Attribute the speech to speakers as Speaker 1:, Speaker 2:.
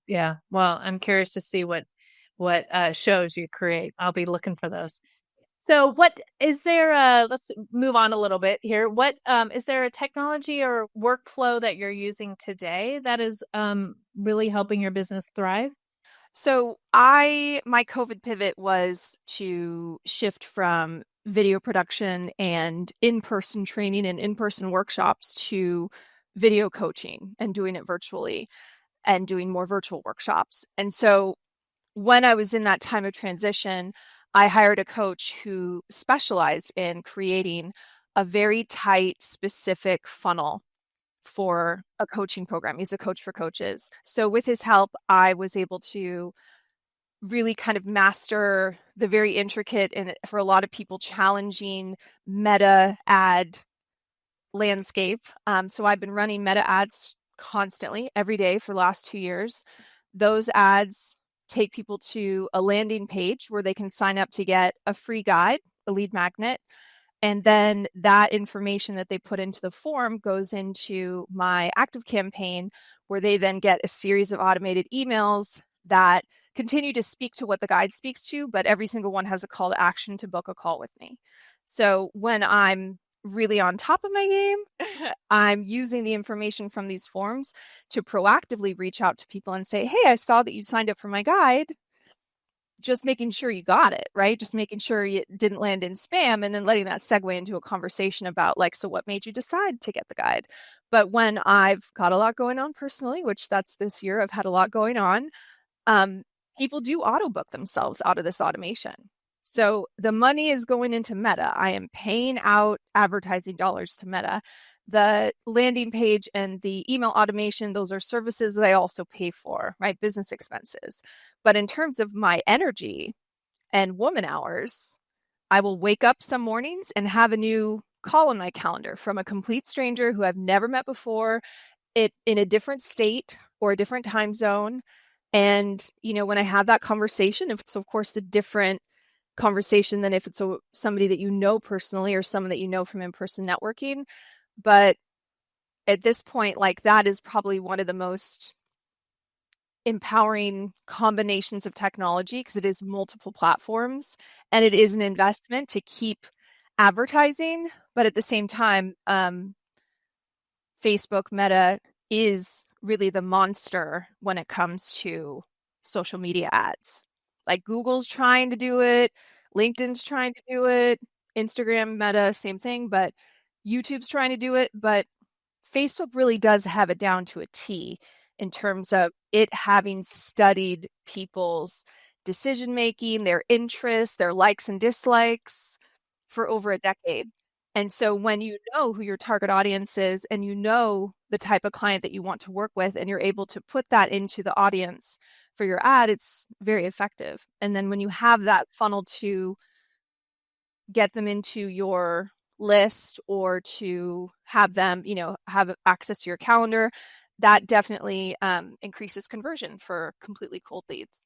Speaker 1: Yeah. Well, I'm curious to see what shows you create. I'll be looking for those. So what is there let's move on a little bit here. What is there a technology or workflow that you're using today that is really helping your business thrive?
Speaker 2: So my COVID pivot was to shift from video production and in-person training and in-person workshops to video coaching and doing it virtually and doing more virtual workshops. And so when I was in that time of transition, I hired a coach who specialized in creating a very tight, specific funnel for a coaching program. He's a coach for coaches. So with his help, I was able to really kind of master the very intricate and for a lot of people challenging meta ad landscape. So I've been running meta ads constantly every day for the last 2 years. Those ads take people to a landing page where they can sign up to get a free guide, a lead magnet. And then that information that they put into the form goes into my active campaign, where they then get a series of automated emails that continue to speak to what the guide speaks to, but every single one has a call to action to book a call with me. So when I'm really on top of my game, I'm using the information from these forms to proactively reach out to people and say, hey, I saw that you signed up for my guide. Just making sure you got it, right? Just making sure it didn't land in spam and then letting that segue into a conversation about like, so what made you decide to get the guide? But when I've got a lot going on personally, which that's this year, I've had a lot going on, um, people do auto book themselves out of this automation. So the money is going into Meta. I am paying out advertising dollars to Meta. The landing page and the email automation, those are services that I also pay for, right? Business expenses. But in terms of my energy and woman hours, I will wake up some mornings and have a new call on my calendar from a complete stranger who I've never met before, it in a different state or a different time zone. And, when I have that conversation, if it's, of course, a different conversation than if it's somebody that you know personally or someone that you know from in person networking. But at this point, like that is probably one of the most empowering combinations of technology because it is multiple platforms and it is an investment to keep advertising. But at the same time, Facebook Meta is really the monster when it comes to social media ads. Like Google's trying to do it, LinkedIn's trying to do it, Instagram, Meta, same thing, but YouTube's trying to do it. But Facebook really does have it down to a T in terms of it having studied people's decision making, their interests, their likes and dislikes for over a decade. And so when you know who your target audience is and you know the type of client that you want to work with and you're able to put that into the audience for your ad, it's very effective. And then when you have that funnel to get them into your list or to have them, have access to your calendar, that definitely increases conversion for completely cold leads.